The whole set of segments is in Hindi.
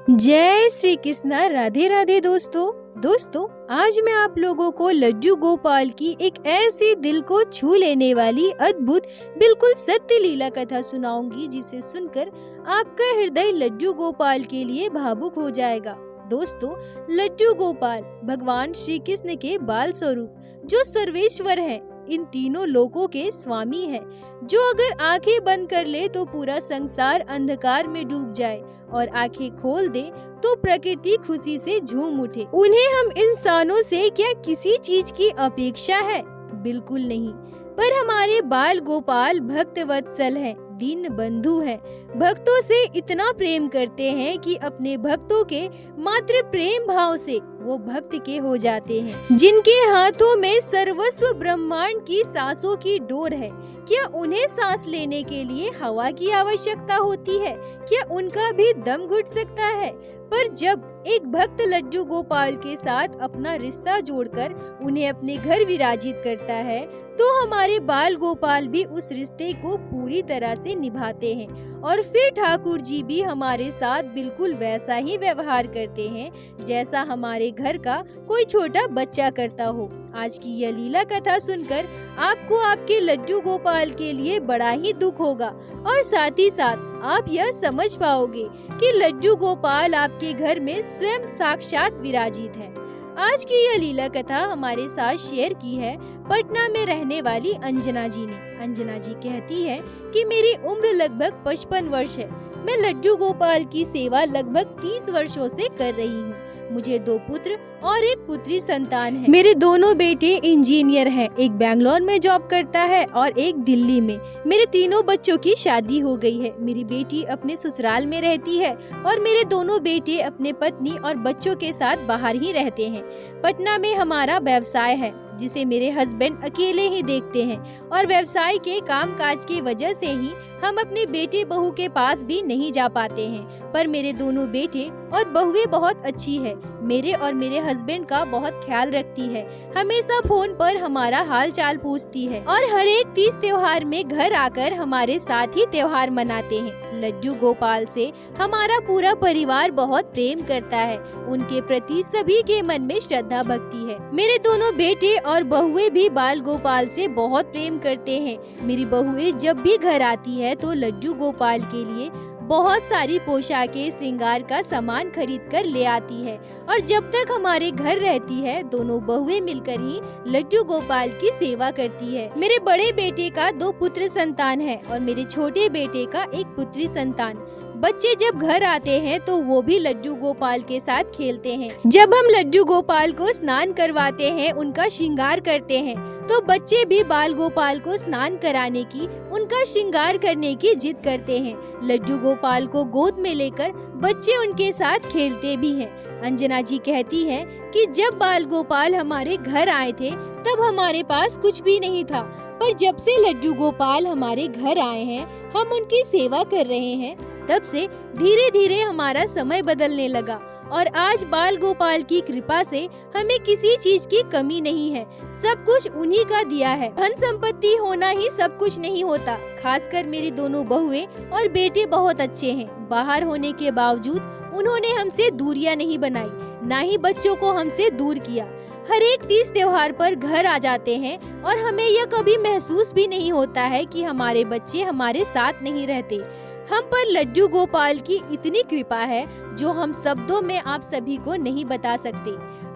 जय श्री कृष्णा। राधे राधे दोस्तों, आज मैं आप लोगों को लड्डू गोपाल की एक ऐसी दिल को छू लेने वाली अद्भुत बिल्कुल सत्य लीला कथा सुनाऊंगी जिसे सुनकर आपका हृदय लड्डू गोपाल के लिए भावुक हो जाएगा। दोस्तों, लड्डू गोपाल भगवान श्री कृष्ण के बाल स्वरूप जो सर्वेश्वर हैं, इन तीनों लोकों के स्वामी हैं, जो अगर आंखें बंद कर ले तो पूरा संसार अंधकार में डूब जाए और आंखें खोल दे तो प्रकृति खुशी से झूम उठे। उन्हें हम इंसानों से क्या किसी चीज की अपेक्षा है? बिल्कुल नहीं। पर हमारे बाल गोपाल भक्त वत्सल हैं, दीन बंधु हैं, भक्तों से इतना प्रेम करते हैं कि अपने भक्तों के मात्र प्रेम भाव से वो भक्त के हो जाते हैं। जिनके हाथों में सर्वस्व ब्रह्मांड की सांसों की डोर है, क्या उन्हें सांस लेने के लिए हवा की आवश्यकता होती है? क्या उनका भी दम घुट सकता है? पर जब एक भक्त लड्डू गोपाल के साथ अपना रिश्ता जोड़कर उन्हें अपने घर विराजित करता है, तो हमारे बाल गोपाल भी उस रिश्ते को पूरी तरह से निभाते हैं और फिर ठाकुर जी भी हमारे साथ बिल्कुल वैसा ही व्यवहार करते हैं जैसा हमारे घर का कोई छोटा बच्चा करता हो। आज की यह लीला कथा सुनकर आपको आपके लड्डू गोपाल के लिए बड़ा ही दुख होगा और साथ ही साथ आप यह समझ पाओगे कि लड्डू गोपाल आपके घर में स्वयं साक्षात विराजित है। आज की यह लीला कथा हमारे साथ शेयर की है पटना में रहने वाली अंजना जी ने। अंजना जी कहती है कि मेरी उम्र लगभग 55 वर्ष है। मैं लड्डू गोपाल की सेवा लगभग 30 वर्षों से कर रही हूँ। मुझे 2 पुत्र और एक पुत्री संतान है। मेरे दोनों बेटे इंजीनियर हैं, एक बैंगलोर में जॉब करता है और एक दिल्ली में। मेरे तीनों बच्चों की शादी हो गई है। मेरी बेटी अपने ससुराल में रहती है और मेरे दोनों बेटे अपने पत्नी और बच्चों के साथ बाहर ही रहते हैं। पटना में हमारा व्यवसाय है जिसे मेरे हस्बैंड अकेले ही देखते हैं और व्यवसाय के कामकाज की वजह से ही हम अपने बेटे बहू के पास भी नहीं जा पाते हैं। पर मेरे दोनों बेटे और बहुएं बहुत अच्छी है, मेरे और मेरे हस्बैंड का बहुत ख्याल रखती है, हमेशा फोन पर हमारा हाल चाल पूछती है और हर एक 30 त्योहार में घर आकर हमारे साथ ही त्योहार मनाते हैं। लड्डू गोपाल से हमारा पूरा परिवार बहुत प्रेम करता है। उनके प्रति सभी के मन में श्रद्धा भक्ति है। मेरे दोनों बेटे और बहुएं भी बाल गोपाल से बहुत प्रेम करते हैं। मेरी बहुएं जब भी घर आती है तो लड्डू गोपाल के लिए बहुत सारी पोशाकें, श्रृंगार का सामान खरीद कर ले आती है और जब तक हमारे घर रहती है दोनों बहुएं मिलकर ही लड्डू गोपाल की सेवा करती है। मेरे बड़े बेटे का 2 पुत्र संतान है और मेरे छोटे बेटे का 1 पुत्री संतान। बच्चे जब घर आते हैं तो वो भी लड्डू गोपाल के साथ खेलते हैं। जब हम लड्डू गोपाल को स्नान करवाते हैं, उनका श्रृंगार करते हैं, तो बच्चे भी बाल गोपाल को स्नान कराने की, उनका श्रृंगार करने की जिद करते हैं। लड्डू गोपाल को गोद में लेकर बच्चे उनके साथ खेलते भी हैं। अंजना जी कहती है कि जब बाल गोपाल हमारे घर आए थे तब हमारे पास कुछ भी नहीं था, पर जब से लड्डू गोपाल हमारे घर आए हैं, हम उनकी सेवा कर रहे हैं, तब से धीरे धीरे हमारा समय बदलने लगा और आज बाल गोपाल की कृपा से हमें किसी चीज की कमी नहीं है। सब कुछ उन्हीं का दिया है। धन संपत्ति होना ही सब कुछ नहीं होता। खासकर मेरी दोनों बहुएं और बेटे बहुत अच्छे हैं। बाहर होने के बावजूद उन्होंने हमसे दूरियां नहीं बनाई, ना ही बच्चों को हमसे दूर किया। हर एक 30 त्योहार पर घर आ जाते हैं और हमें यह कभी महसूस भी नहीं होता है कि हमारे बच्चे हमारे साथ नहीं रहते। हम पर लड्डू गोपाल की इतनी कृपा है जो हम शब्दों में आप सभी को नहीं बता सकते।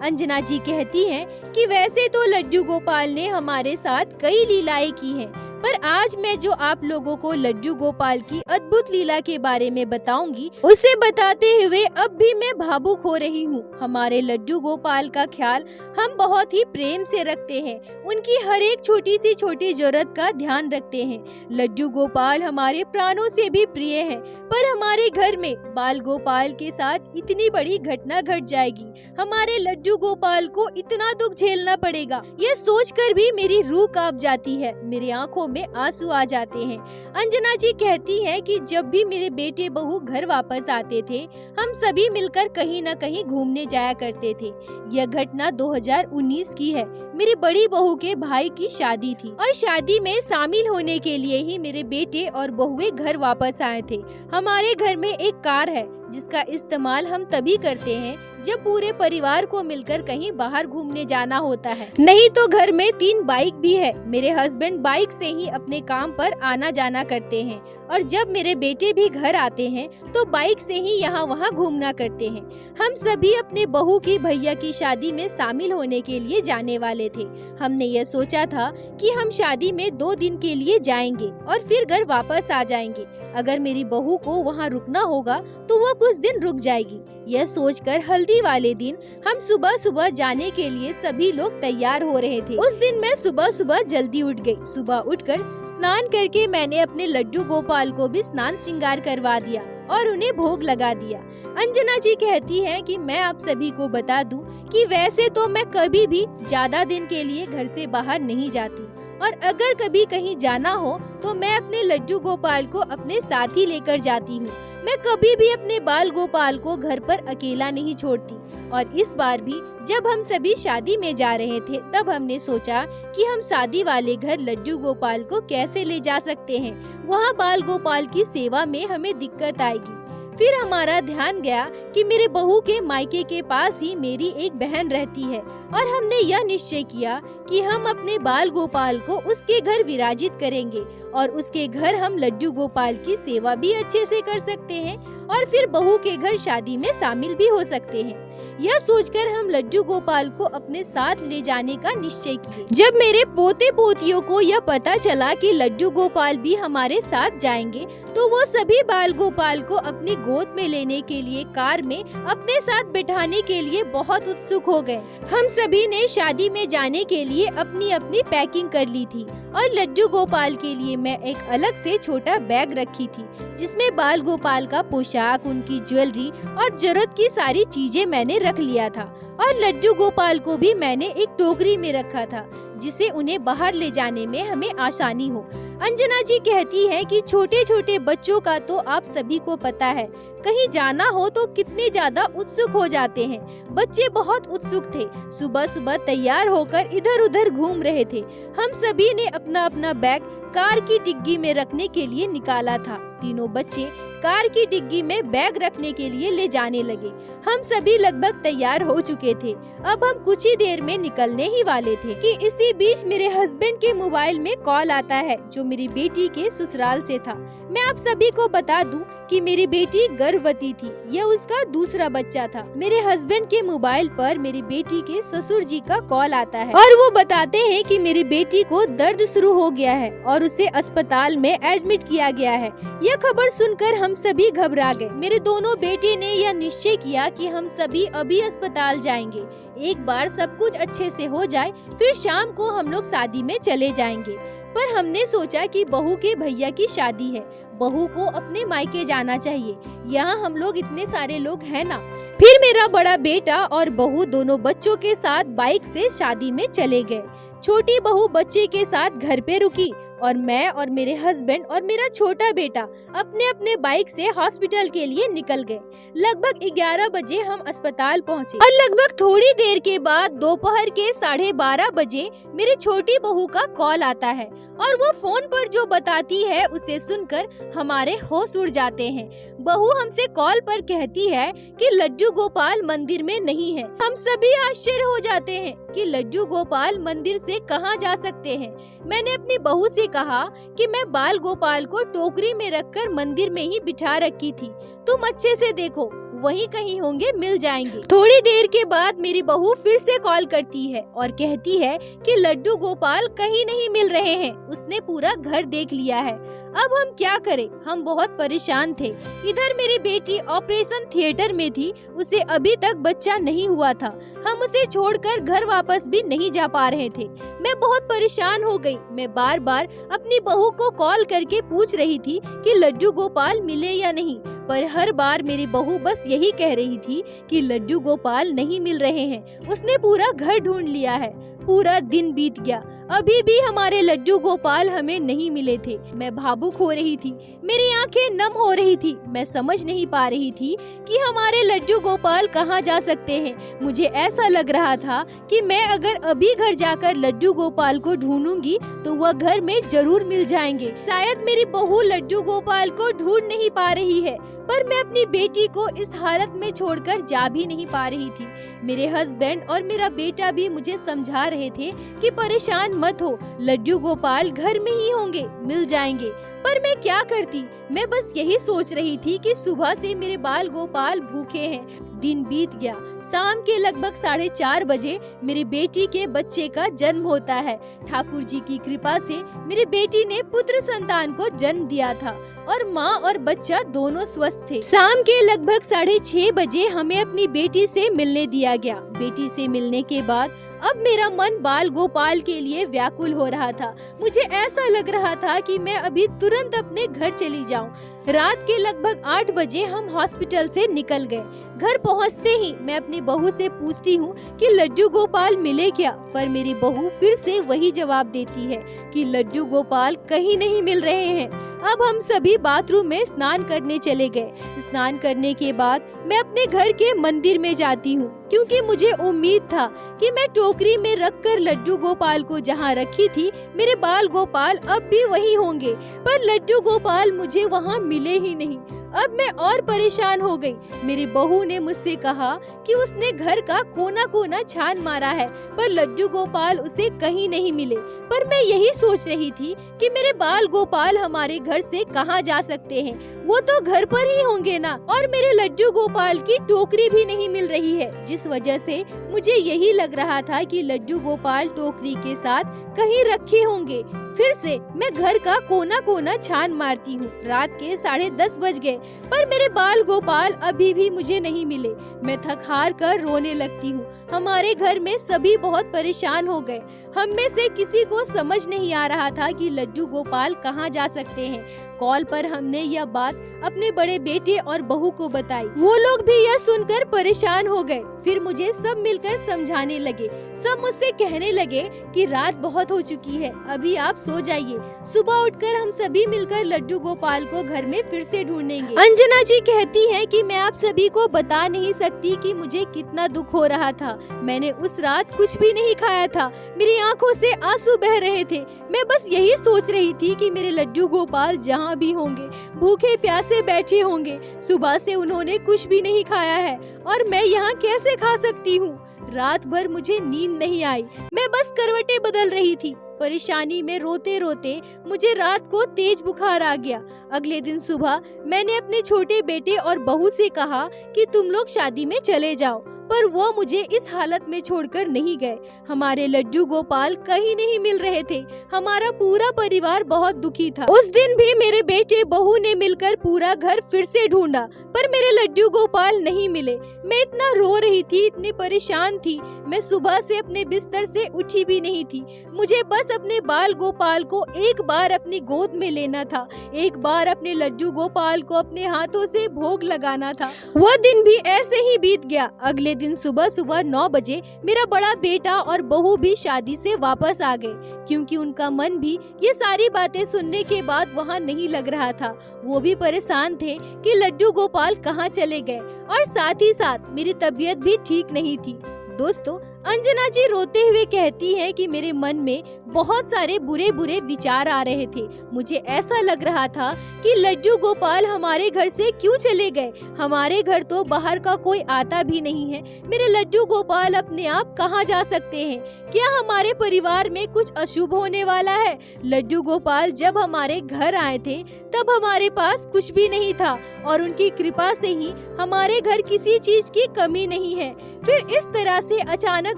अंजना जी कहती हैं कि वैसे तो लड्डू गोपाल ने हमारे साथ कई लीलाएं की हैं, पर आज मैं जो आप लोगों को लड्डू गोपाल की अद्भुत लीला के बारे में बताऊंगी, उसे बताते हुए अब भी मैं भावुक हो रही हूँ। हमारे लड्डू गोपाल का ख्याल हम बहुत ही प्रेम से रखते हैं, उनकी हर एक छोटी सी छोटी जरूरत का ध्यान रखते हैं। लड्डू गोपाल हमारे प्राणों से भी प्रिय है, पर हमारे घर में बाल गोपाल के साथ इतनी बड़ी घटना घट जाएगी, हमारे लड्डू गोपाल को इतना दुख झेलना पड़ेगा, यह सोचकर भी मेरी रूह कांप जाती है, मेरी आंखों में आंसू आ जाते हैं। अंजना जी कहती है कि जब भी मेरे बेटे बहू घर वापस आते थे, हम सभी मिलकर कहीं न कहीं घूमने जाया करते थे। यह घटना 2019 की है। मेरी बड़ी बहू के भाई की शादी थी और शादी में शामिल होने के लिए ही मेरे बेटे और बहुएं घर वापस आए थे। हमारे घर में एक कार है जिसका इस्तेमाल हम तभी करते हैं जब पूरे परिवार को मिलकर कहीं बाहर घूमने जाना होता है। नहीं तो घर में 3 बाइक भी है। मेरे हस्बैंड बाइक से ही अपने काम पर आना जाना करते हैं और जब मेरे बेटे भी घर आते हैं तो बाइक से ही यहाँ वहाँ घूमना करते हैं। हम सभी अपने बहू की भैया की शादी में शामिल होने के लिए जाने वाले थे। हमने यह सोचा था कि हम शादी में 2 दिन के लिए जाएंगे और फिर घर वापस आ जाएंगे। अगर मेरी बहू को वहाँ रुकना होगा तो वो कुछ दिन रुक जाएगी। यह सोचकर हल्दी वाले दिन हम सुबह सुबह जाने के लिए सभी लोग तैयार हो रहे थे। उस दिन मैं सुबह सुबह जल्दी उठ गई। सुबह उठकर स्नान करके मैंने अपने लड्डू गोपाल को भी स्नान श्रृंगार करवा दिया और उन्हें भोग लगा दिया। अंजना जी कहती है कि मैं आप सभी को बता दूं कि वैसे तो मैं कभी भी ज्यादा दिन के लिए घर से बाहर नहीं जाती और अगर कभी कहीं जाना हो तो मैं अपने लड्डू गोपाल को अपने साथ ही लेकर जाती हूँ। मैं कभी भी अपने बाल गोपाल को घर पर अकेला नहीं छोड़ती और इस बार भी जब हम सभी शादी में जा रहे थे तब हमने सोचा कि हम शादी वाले घर लड्डू गोपाल को कैसे ले जा सकते हैं। वहाँ बाल गोपाल की सेवा में हमें दिक्कत आएगी। फिर हमारा ध्यान गया कि मेरे बहू के मायके के पास ही मेरी एक बहन रहती है और हमने यह निश्चय किया कि हम अपने बाल गोपाल को उसके घर विराजित करेंगे और उसके घर हम लड्डू गोपाल की सेवा भी अच्छे से कर सकते हैं और फिर बहू के घर शादी में शामिल भी हो सकते हैं। यह सोचकर हम लड्डू गोपाल को अपने साथ ले जाने का निश्चय किए। जब मेरे पोते पोतियों को यह पता चला कि लड्डू गोपाल भी हमारे साथ जाएंगे तो वो सभी बाल गोपाल को अपनी गोद में लेने के लिए कार में अपने साथ बिठाने के लिए बहुत उत्सुक हो गए। हम सभी ने शादी में जाने के लिए अपनी अपनी पैकिंग कर ली थी और लड्डू गोपाल के लिए मैं एक अलग से छोटा बैग रखी थी जिसमें बाल गोपाल का पोशाक, उनकी ज्वेलरी और जरूरत की सारी चीजें मैंने रख लिया था और लड्डू गोपाल को भी मैंने एक टोकरी में रखा था जिसे उन्हें बाहर ले जाने में हमें आसानी हो। अंजना जी कहती है कि छोटे छोटे बच्चों का तो आप सभी को पता है, कहीं जाना हो तो कितने ज्यादा उत्सुक हो जाते हैं। बच्चे बहुत उत्सुक थे, सुबह सुबह तैयार होकर इधर उधर घूम रहे थे। हम सभी ने अपना अपना बैग कार की डिग्गी में रखने के लिए निकाला था। तीनों बच्चे कार की डिग्गी में बैग रखने के लिए ले जाने लगे। हम सभी लगभग तैयार हो चुके थे। अब हम कुछ ही देर में निकलने ही वाले थे कि इसी बीच मेरे हस्बैंड के मोबाइल में कॉल आता है जो मेरी बेटी के ससुराल से था। मैं आप सभी को बता दूं कि मेरी बेटी गर्भवती थी, यह उसका दूसरा बच्चा था। मेरे हस्बैंड के मोबाइल पर मेरी बेटी के ससुर जी का कॉल आता है और वो बताते हैं कि मेरी बेटी को दर्द शुरू हो गया है और उसे अस्पताल में एडमिट किया गया है। यह खबर सुनकर हम सभी घबरा गए। मेरे दोनों बेटे ने यह निश्चय किया कि हम सभी अभी अस्पताल जाएंगे, एक बार सब कुछ अच्छे से हो जाए फिर शाम को हम लोग शादी में चले जाएंगे। पर हमने सोचा कि बहू के भैया की शादी है, बहू को अपने मायके जाना चाहिए, यहाँ हम लोग इतने सारे लोग हैं ना। फिर मेरा बड़ा बेटा और बहू दोनों बच्चों के साथ बाइक से शादी में चले गए। छोटी बहू बच्चे के साथ घर पे रुकी और मैं और मेरे हस्बैंड और मेरा छोटा बेटा अपने अपने बाइक से हॉस्पिटल के लिए निकल गए। लगभग 11 बजे हम अस्पताल पहुंचे और लगभग थोड़ी देर के बाद दोपहर के 12:30 बजे मेरी छोटी बहू का कॉल आता है और वो फोन पर जो बताती है उसे सुनकर हमारे होश उड़ जाते हैं। बहू हमसे कॉल पर कहती है कि लड्डू गोपाल मंदिर में नहीं है। हम सभी आश्चर्य हो जाते हैं कि लड्डू गोपाल मंदिर से कहाँ जा सकते हैं। मैंने अपनी बहू से कहा कि मैं बाल गोपाल को टोकरी में रखकर मंदिर में ही बिठा रखी थी, तुम अच्छे से देखो, वहीं कहीं होंगे, मिल जाएंगे। थोड़ी देर के बाद मेरी बहू फिर से कॉल करती है और कहती है कि लड्डू गोपाल कहीं नहीं मिल रहे हैं, उसने पूरा घर देख लिया है। अब हम क्या करें, हम बहुत परेशान थे। इधर मेरी बेटी ऑपरेशन थिएटर में थी, उसे अभी तक बच्चा नहीं हुआ था। हम उसे छोड़कर घर वापस भी नहीं जा पा रहे थे। मैं बहुत परेशान हो गई। मैं बार बार अपनी बहू को कॉल करके पूछ रही थी कि लड्डू गोपाल मिले या नहीं, पर हर बार मेरी बहू बस यही कह रही थी कि लड्डू गोपाल नहीं मिल रहे हैं, उसने पूरा घर ढूंढ लिया है। पूरा दिन बीत गया, अभी भी हमारे लड्डू गोपाल हमें नहीं मिले थे। मैं भावुक हो रही थी, मेरी आंखें नम हो रही थी। मैं समझ नहीं पा रही थी कि हमारे लड्डू गोपाल कहाँ जा सकते हैं। मुझे ऐसा लग रहा था कि मैं अगर अभी घर जाकर लड्डू गोपाल को ढूंढूंगी तो वह घर में जरूर मिल जाएंगे। शायद मेरी बहू लड्डू गोपाल को ढूंढ नहीं पा रही है, पर मैं अपनी बेटी को इस हालत में छोड़कर जा भी नहीं पा रही थी। मेरे हस्बैंड और मेरा बेटा भी मुझे समझा रहे थे कि परेशान मत हो, लड्डू गोपाल घर में ही होंगे, मिल जाएंगे। पर मैं क्या करती, मैं बस यही सोच रही थी कि सुबह से मेरे बाल गोपाल भूखे हैं। दिन बीत गया। शाम के लगभग 4:30 बजे मेरी बेटी के बच्चे का जन्म होता है। ठाकुर जी की कृपा से मेरी बेटी ने पुत्र संतान को जन्म दिया था और माँ और बच्चा दोनों स्वस्थ थे। शाम के लगभग 6:30 बजे हमें अपनी बेटी से मिलने दिया गया। बेटी से मिलने के बाद अब मेरा मन बाल गोपाल के लिए व्याकुल हो रहा था। मुझे ऐसा लग रहा था कि मैं अभी तुरंत अपने घर चली जाऊं। रात के लगभग 8 बजे हम हॉस्पिटल से निकल गए। घर पहुंचते ही मैं अपनी बहू से पूछती हूँ कि लड्डू गोपाल मिले क्या, पर मेरी बहू फिर से वही जवाब देती है कि लड्डू गोपाल कहीं नहीं मिल रहे हैं। अब हम सभी बाथरूम में स्नान करने चले गए। स्नान करने के बाद मैं अपने घर के मंदिर में जाती हूँ, क्योंकि मुझे उम्मीद था कि मैं टोकरी में रखकर लड्डू गोपाल को जहाँ रखी थी, मेरे बाल गोपाल अब भी वही होंगे। पर लड्डू गोपाल मुझे वहाँ मिले ही नहीं। अब मैं और परेशान हो गई। मेरी बहू ने मुझसे कहा कि उसने घर का कोना कोना छान मारा है, पर लड्डू गोपाल उसे कहीं नहीं मिले। पर मैं यही सोच रही थी कि मेरे बाल गोपाल हमारे घर से कहाँ जा सकते हैं, वो तो घर पर ही होंगे ना। और मेरे लड्डू गोपाल की टोकरी भी नहीं मिल रही है, जिस वजह से मुझे यही लग रहा था कि लड्डू गोपाल टोकरी के साथ कहीं रखे होंगे। फिर से मैं घर का कोना कोना छान मारती हूँ। रात के 10:30 बज गए, पर मेरे बाल गोपाल अभी भी मुझे नहीं मिले। मैं थक हार कर रोने लगती हूँ। हमारे घर में सभी बहुत परेशान हो गए। हम में से किसी को समझ नहीं आ रहा था कि लड्डू गोपाल कहाँ जा सकते हैं। कॉल पर हमने यह बात अपने बड़े बेटे और बहू को बताई। वो लोग भी यह सुनकर परेशान हो गए। फिर मुझे सब मिलकर समझाने लगे। सब मुझसे कहने लगे कि रात बहुत हो चुकी है, अभी आप सो जाइए। सुबह उठकर हम सभी मिलकर लड्डू गोपाल को घर में फिर से ढूंढेंगे। अंजना जी कहती हैं कि मैं आप सभी को बता नहीं सकती कि मुझे कितना दुख हो रहा था। मैंने उस रात कुछ भी नहीं खाया था। मेरी आंखों से आंसू बह रहे थे। मैं बस यही सोच रही थी कि मेरे लड्डू गोपाल जहाँ भी होंगे, भूखे प्यासे बैठे होंगे। सुबह से उन्होंने कुछ भी नहीं खाया है और मैं यहाँ कैसे खा सकती हूँ। रात भर मुझे नींद नहीं आई। मैं बस करवटें बदल रही थी। परेशानी में रोते रोते मुझे रात को तेज बुखार आ गया। अगले दिन सुबह मैंने अपने छोटे बेटे और बहू से कहा कि तुम लोग शादी में चले जाओ, पर वो मुझे इस हालत में छोड़कर नहीं गए। हमारे लड्डू गोपाल कहीं नहीं मिल रहे थे। हमारा पूरा परिवार बहुत दुखी था। उस दिन भी मेरे बेटे बहू ने मिलकर पूरा घर फिर से ढूंढा, पर मेरे लड्डू गोपाल नहीं मिले। मैं इतना रो रही थी, इतनी परेशान थी। मैं सुबह से अपने बिस्तर से उठी भी नहीं थी। मुझे बस अपने बाल गोपाल को एक बार अपनी गोद में लेना था, एक बार अपने लड्डू गोपाल को अपने हाथों से भोग लगाना था। वह दिन भी ऐसे ही बीत गया। अगले दिन सुबह 9 बजे मेरा बड़ा बेटा और बहू भी शादी से वापस आ गए, क्योंकि उनका मन भी ये सारी बातें सुनने के बाद वहाँ नहीं लग रहा था। वो भी परेशान थे कि लड्डू गोपाल कहाँ चले गए, और साथ ही साथ मेरी तबीयत भी ठीक नहीं थी। दोस्तों, अंजना जी रोते हुए कहती हैं कि मेरे मन में बहुत सारे बुरे बुरे विचार आ रहे थे। मुझे ऐसा लग रहा था कि लड्डू गोपाल हमारे घर से क्यों चले गए। हमारे घर तो बाहर का कोई आता भी नहीं है। मेरे लड्डू गोपाल अपने आप कहाँ जा सकते हैं? क्या हमारे परिवार में कुछ अशुभ होने वाला है? लड्डू गोपाल जब हमारे घर आए थे तब हमारे पास कुछ भी नहीं था, और उनकी कृपा से ही हमारे घर किसी चीज की कमी नहीं है। फिर इस तरह से अचानक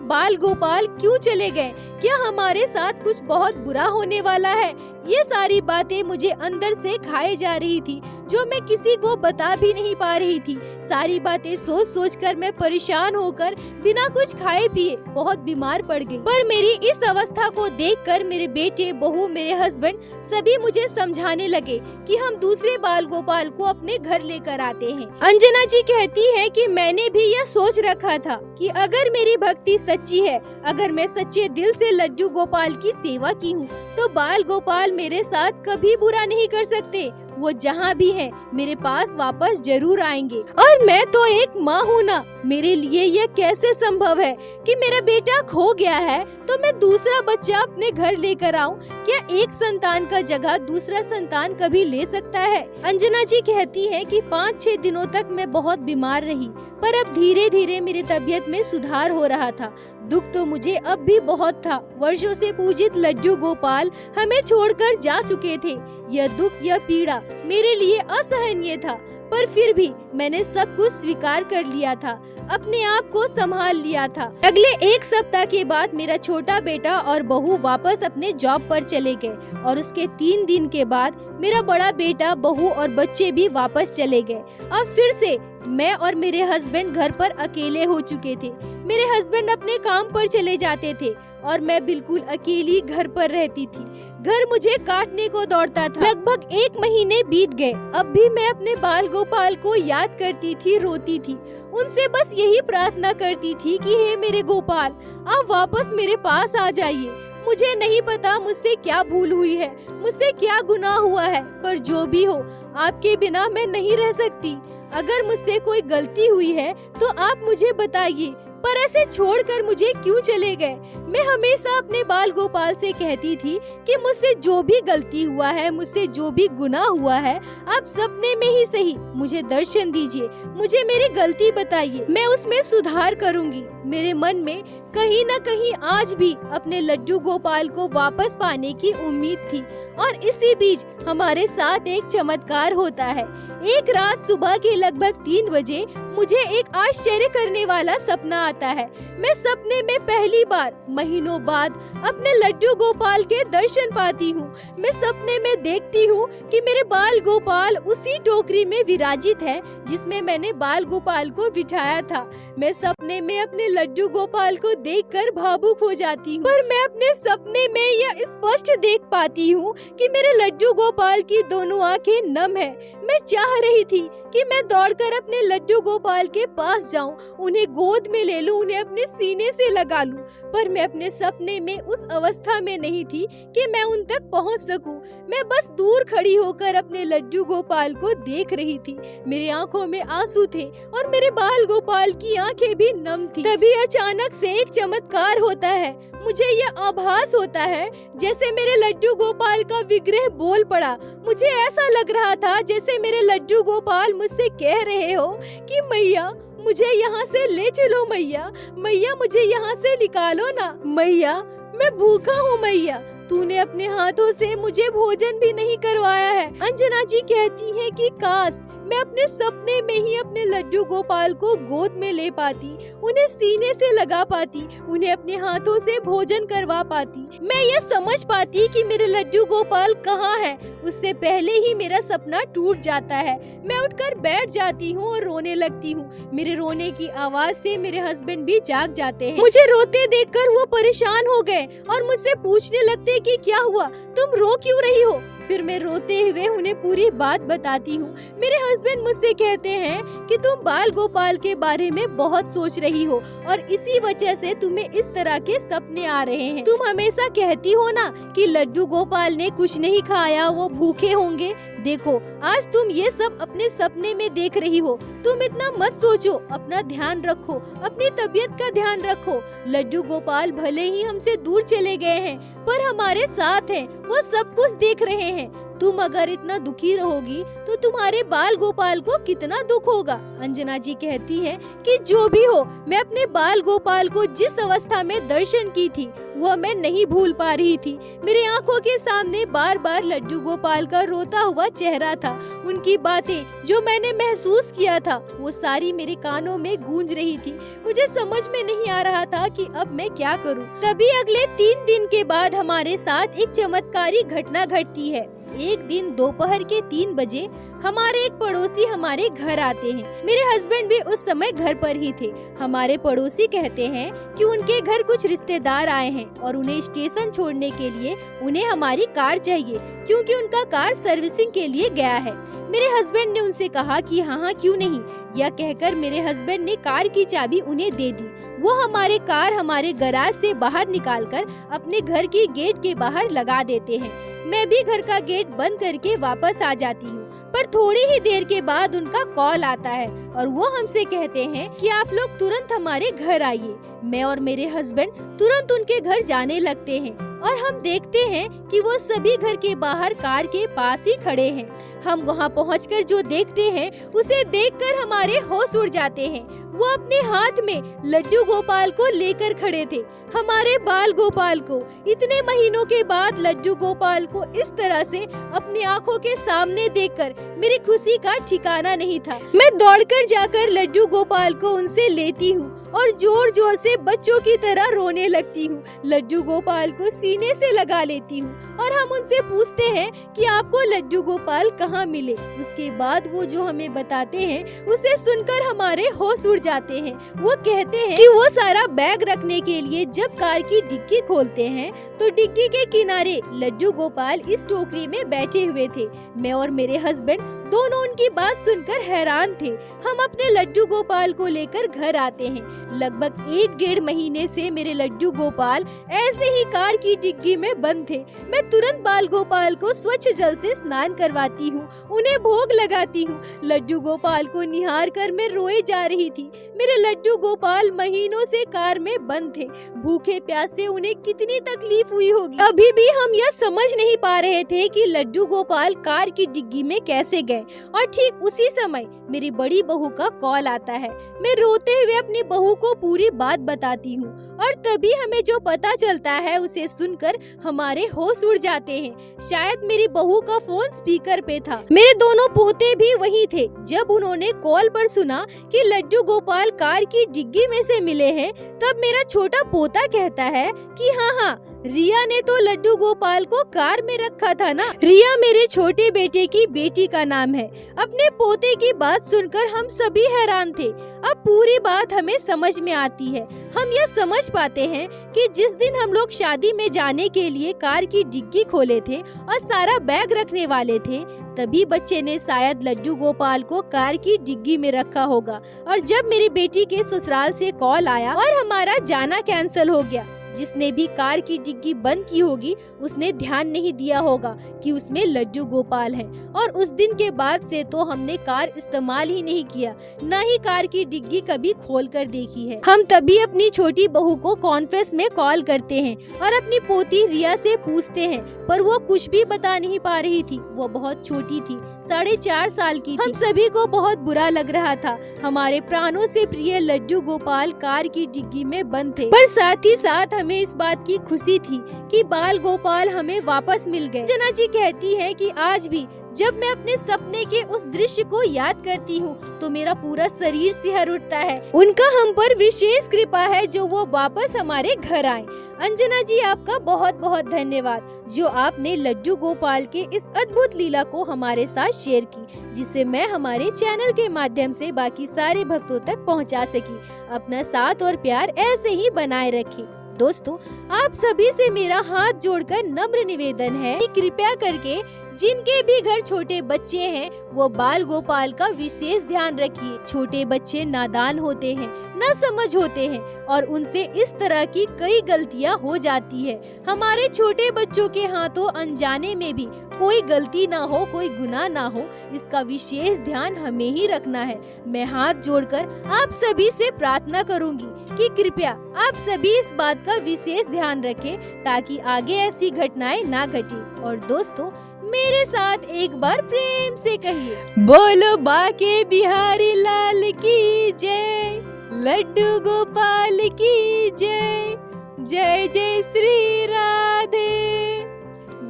बाल गोपाल क्यों चले गए? क्या हमारे साथ कुछ बहुत बुरा होने वाला है? ये सारी बातें मुझे अंदर से खाए जा रही थी, जो मैं किसी को बता भी नहीं पा रही थी। सारी बातें सोच सोच कर मैं परेशान होकर बिना कुछ खाए पिए बहुत बीमार पड़ गई। पर मेरी इस अवस्था को देखकर मेरे बेटे, बहू, मेरे हस्बैंड सभी मुझे समझाने लगे कि हम दूसरे बाल गोपाल को अपने घर लेकर आते हैं। अंजना जी कहती है कि मैंने भी यह सोच रखा था कि अगर मेरी भक्ति सच्ची है, अगर मैं सच्चे दिल से लड्डू गोपाल की सेवा की हूँ, तो बाल गोपाल मेरे साथ कभी बुरा नहीं कर सकते। वो जहाँ भी हैं, मेरे पास वापस जरूर आएंगे। और मैं तो एक माँ हूँ ना, मेरे लिए यह कैसे संभव है कि मेरा बेटा खो गया है तो तो मैं दूसरा बच्चा अपने घर लेकर आऊं। क्या एक संतान का जगह दूसरा संतान कभी ले सकता है? अंजना जी कहती है कि 5-6 दिनों तक मैं बहुत बीमार रही, पर अब धीरे धीरे मेरी तबीयत में सुधार हो रहा था। दुख तो मुझे अब भी बहुत था। वर्षों से पूजित लड्डू गोपाल हमें छोड़कर जा चुके थे। यह दुख, यह पीड़ा मेरे लिए असहनीय था, पर फिर भी मैंने सब कुछ स्वीकार कर लिया था, अपने आप को संभाल लिया था। अगले 1 सप्ताह के बाद मेरा छोटा बेटा और बहू वापस अपने जॉब पर चले गए और उसके 3 दिन के बाद मेरा बड़ा बेटा, बहू और बच्चे भी वापस चले गए। अब फिर से मैं और मेरे हस्बैंड घर पर अकेले हो चुके थे। मेरे हस्बैंड अपने काम पर चले जाते थे और मैं बिल्कुल अकेली घर पर रहती थी। घर मुझे काटने को दौड़ता था। लगभग 1 महीने बीत गए। अब भी मैं अपने बाल गोपाल को याद करती थी, रोती थी, उनसे बस यही प्रार्थना करती थी कि हे मेरे गोपाल, आप वापस मेरे पास आ जाइए। मुझे नहीं पता मुझसे क्या भूल हुई है, मुझसे क्या गुनाह हुआ है, पर जो भी हो, आपके बिना मैं नहीं रह सकती। अगर मुझसे कोई गलती हुई है तो आप मुझे बताइए, पर ऐसे छोड़कर मुझे क्यों चले गए? मैं हमेशा अपने बाल गोपाल से कहती थी कि मुझसे जो भी गलती हुआ है, मुझसे जो भी गुनाह हुआ है, आप सपने में ही सही मुझे दर्शन दीजिए, मुझे मेरी गलती बताइए, मैं उसमें सुधार करूंगी। मेरे मन में कहीं न कहीं आज भी अपने लड्डू गोपाल को वापस पाने की उम्मीद थी। और इसी बीच हमारे साथ एक चमत्कार होता है। एक रात सुबह के लगभग 3 बजे मुझे एक आश्चर्य करने वाला सपना आता है। मैं सपने में पहली बार महीनों बाद अपने लड्डू गोपाल के दर्शन पाती हूँ। मैं सपने में देखती हूँ कि मेरे बाल गोपाल उसी टोकरी में विराजित है जिसमें मैंने बाल गोपाल को बिठाया था। मैं सपने में अपने लड्डू गोपाल को देखकर भावुक हो जाती हूँ, पर मैं अपने सपने में यह स्पष्ट देख पाती हूँ कि मेरे लड्डू गोपाल की दोनों आंखें नम है। मैं चाह रही थी कि मैं दौड़कर अपने लड्डू गोपाल के पास जाऊं, उन्हें गोद में ले लूं, उन्हें अपने सीने से लगा लूं, पर मैं अपने सपने में उस अवस्था में नहीं थी कि मैं उन तक पहुंच सकूं। मैं बस दूर खड़ी होकर अपने लड्डू गोपाल को देख रही थी। मेरी आंखों में आंसू थे और मेरे बाल गोपाल की आंखें भी नम थी। तभी अचानक से एक चमत्कार होता है। मुझे यह आभास होता है जैसे मेरे लड्डू गोपाल का विग्रह बोल पड़ा। मुझे ऐसा लग रहा था जैसे मेरे लड्डू गोपाल मुझसे कह रहे हो कि मैया, मुझे यहाँ से ले चलो मैया, मैया मुझे यहाँ से निकालो ना मैया, मैं भूखा हूँ मैया, तूने अपने हाथों से मुझे भोजन भी नहीं करवाया है। अंजना जी कहती है कि काश मैं अपने सपने में ही अपने लड्डू गोपाल को गोद में ले पाती, उन्हें सीने से लगा पाती, उन्हें अपने हाथों से भोजन करवा पाती। मैं ये समझ पाती कि मेरे लड्डू गोपाल कहाँ है। उससे पहले ही मेरा सपना टूट जाता है। मैं उठकर बैठ जाती हूँ और रोने लगती हूँ। मेरे रोने की आवाज से मेरे हस्बैंड भी जाग जाते हैं। मुझे रोते देखकर वो परेशान हो गए और मुझसे पूछने लगते कि क्या हुआ, तुम रो क्यों रही हो? फिर मैं रोते हुए उन्हें पूरी बात बताती हूँ। मेरे हस्बैंड मुझसे कहते हैं कि तुम बाल गोपाल के बारे में बहुत सोच रही हो और इसी वजह से तुम्हें इस तरह के सपने आ रहे हैं। तुम हमेशा कहती हो ना कि लड्डू गोपाल ने कुछ नहीं खाया, वो भूखे होंगे। देखो, आज तुम ये सब अपने सपने में देख रही हो। तुम इतना मत सोचो, अपना ध्यान रखो, अपनी तबीयत का ध्यान रखो। लड्डू गोपाल भले ही हमसे दूर चले गए हैं, पर हमारे साथ हैं, वो सब कुछ देख रहे हैं। तुम अगर इतना दुखी रहोगी तो तुम्हारे बाल गोपाल को कितना दुख होगा। अंजना जी कहती है कि जो भी हो, मैं अपने बाल गोपाल को जिस अवस्था में दर्शन की थी वो मैं नहीं भूल पा रही थी। मेरे आंखों के सामने बार बार लड्डू गोपाल का रोता हुआ चेहरा था। उनकी बातें जो मैंने महसूस किया था वो सारी मेरे कानों में गूंज रही थी। मुझे समझ में नहीं आ रहा था कि अब मैं क्या करूं। तभी अगले 3 दिन के बाद हमारे साथ एक चमत्कारी घटना घटती है। एक दिन दोपहर के 3 बजे हमारे एक पड़ोसी हमारे घर आते हैं। मेरे हस्बैंड भी उस समय घर पर ही थे। हमारे पड़ोसी कहते हैं कि उनके घर कुछ रिश्तेदार आए हैं और उन्हें स्टेशन छोड़ने के लिए उन्हें हमारी कार चाहिए, क्योंकि उनका कार सर्विसिंग के लिए गया है। मेरे हस्बैंड ने उनसे कहा कि हाँ क्यों नहीं। यह कहकर मेरे हस्बैंड ने कार की चाबी उन्हें दे दी। वो हमारे कार हमारे गैराज से बाहर निकालकर अपने घर के गेट के बाहर लगा देते हैं। मैं भी घर का गेट बंद करके वापस आ जाती हूँ। पर थोड़ी ही देर के बाद उनका कॉल आता है और वो हमसे कहते हैं कि आप लोग तुरंत हमारे घर आइए। मैं और मेरे हस्बैंड तुरंत उनके घर जाने लगते हैं और हम देखते हैं कि वो सभी घर के बाहर कार के पास ही खड़े हैं। हम वहाँ पहुँचकर जो देखते हैं उसे देखकर हमारे होश उड़ जाते हैं। वो अपने हाथ में लड्डू गोपाल को लेकर खड़े थे, हमारे बाल गोपाल को। इतने महीनों के बाद लड्डू गोपाल को इस तरह से अपनी आंखों के सामने देखकर मेरी खुशी का ठिकाना नहीं था। मैं दौड़कर जाकर लड्डू गोपाल को उनसे लेती हूँ और जोर जोर से बच्चों की तरह रोने लगती हूँ। लड्डू गोपाल को सीने से लगा लेती हूँ और हम उनसे पूछते हैं कि आपको लड्डू गोपाल कहाँ मिले। उसके बाद वो जो हमें बताते हैं उसे सुनकर हमारे होश उड़ जाते हैं। वो कहते हैं कि वो सारा बैग रखने के लिए जब कार की डिक्की खोलते हैं तो डिक्की के किनारे लड्डू गोपाल इस टोकरी में बैठे हुए थे। मैं और मेरे हस्बैंड दोनों उनकी बात सुनकर हैरान थे। हम अपने लड्डू गोपाल को लेकर घर आते हैं। लगभग 1-1.5 महीने से मेरे लड्डू गोपाल ऐसे ही कार की डिग्गी में बंद थे। मैं तुरंत बाल गोपाल को स्वच्छ जल से स्नान करवाती हूँ, उन्हें भोग लगाती हूँ। लड्डू गोपाल को निहार कर मैं रोए जा रही थी। मेरे लड्डू गोपाल महीनों से कार में बंद थे। भूखे प्यासे उन्हें कितनी तकलीफ हुई होगी। अभी भी हम यह समझ नहीं पा रहे थे कि लड्डू गोपाल कार की डिग्गी में कैसे गए। और ठीक उसी समय मेरी बड़ी बहू का कॉल आता है। मैं रोते हुए अपनी बहू को पूरी बात बताती हूँ और तभी हमें जो पता चलता है उसे सुनकर हमारे होश उड़ जाते हैं। शायद मेरी बहू का फोन स्पीकर पे था। मेरे दोनों पोते भी वहीं थे। जब उन्होंने कॉल पर सुना कि लड्डू गोपाल कार की डिग्गी में से मिले हैं, तब मेरा छोटा पोता कहता है कि हाँ, रिया ने तो लड्डू गोपाल को कार में रखा था ना। रिया मेरे छोटे बेटे की बेटी का नाम है। अपने पोते की बात सुनकर हम सभी हैरान थे। अब पूरी बात हमें समझ में आती है। हम यह समझ पाते हैं कि जिस दिन हम लोग शादी में जाने के लिए कार की डिग्गी खोले थे और सारा बैग रखने वाले थे, तभी बच्चे ने शायद लड्डू गोपाल को कार की डिग्गी में रखा होगा। और जब मेरी बेटी के ससुराल से कॉल आया और हमारा जाना कैंसिल हो गया, जिसने भी कार की डिग्गी बंद की होगी उसने ध्यान नहीं दिया होगा कि उसमें लड्डू गोपाल है। और उस दिन के बाद से तो हमने कार इस्तेमाल ही नहीं किया, न ही कार की डिग्गी कभी खोल कर देखी है। हम तभी अपनी छोटी बहू को कॉन्फ्रेंस में कॉल करते हैं और अपनी पोती रिया से पूछते हैं, पर वो कुछ भी बता नहीं पा रही थी। वो बहुत छोटी थी, 4.5 साल की थी। हम सभी को बहुत बुरा लग रहा था। हमारे प्राणों से प्रिय लड्डू गोपाल कार की डिग्गी में बंद थे, पर साथ ही साथ हमें इस बात की खुशी थी कि बाल गोपाल हमें वापस मिल गए। जना जी कहती है कि आज भी जब मैं अपने सपने के उस दृश्य को याद करती हूँ तो मेरा पूरा शरीर सिहर उठता है। उनका हम पर विशेष कृपा है जो वो वापस हमारे घर आए। अंजना जी, आपका बहुत बहुत धन्यवाद जो आपने लड्डू गोपाल के इस अद्भुत लीला को हमारे साथ शेयर की, जिससे मैं हमारे चैनल के माध्यम से बाकी सारे भक्तों तक पहुँचा सकी। अपना साथ और प्यार ऐसे ही बनाए रखें। दोस्तों, आप सभी से मेरा हाथ जोड़कर नम्र निवेदन है कि कृपया करके जिनके भी घर छोटे बच्चे हैं वो बाल गोपाल का विशेष ध्यान रखिए। छोटे बच्चे नादान होते हैं, न समझ होते हैं और उनसे इस तरह की कई गलतियां हो जाती है। हमारे छोटे बच्चों के हाथों अनजाने में भी कोई गलती ना हो, कोई गुनाह ना हो, इसका विशेष ध्यान हमें ही रखना है। मैं हाथ जोड़कर आप सभी से प्रार्थना करूंगी कि कृपया आप सभी इस बात का विशेष ध्यान रखें ताकि आगे ऐसी घटनाएं ना घटे। और दोस्तों, मेरे साथ एक बार प्रेम से कहिए, बोलो बाके बिहारी लाल की जय, लड्डू गोपाल की जय, जय जय श्री राधे।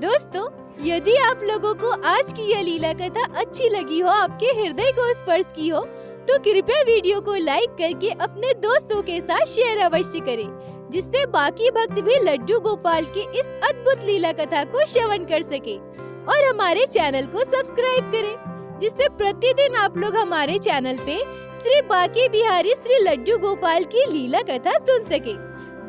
दोस्तों, यदि आप लोगों को आज की यह लीला कथा अच्छी लगी हो, आपके हृदय को स्पर्श की हो, तो कृपया वीडियो को लाइक करके अपने दोस्तों के साथ शेयर अवश्य करें, जिससे बाकी भक्त भी लड्डू गोपाल की इस अद्भुत लीला कथा को श्रवण कर सके। और हमारे चैनल को सब्सक्राइब करें, जिससे प्रतिदिन आप लोग हमारे चैनल पे श्री बाके बिहारी श्री लड्डू गोपाल की लीला कथा सुन सके।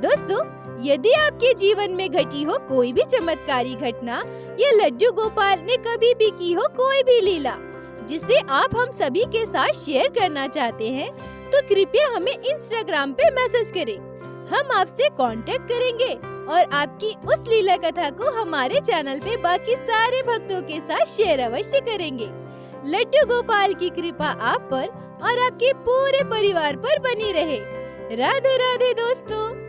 दोस्तों, यदि आपके जीवन में घटी हो कोई भी चमत्कारी घटना या लड्डू गोपाल ने कभी भी की हो कोई भी लीला जिसे आप हम सभी के साथ शेयर करना चाहते हैं, तो कृपया हमें इंस्टाग्राम पे मैसेज करें। हम आपसे कांटेक्ट करेंगे और आपकी उस लीला कथा को हमारे चैनल पे बाकी सारे भक्तों के साथ शेयर अवश्य करेंगे। लड्डू गोपाल की कृपा आप पर और आपके पूरे परिवार पर बनी रहे। राधे राधे दोस्तों।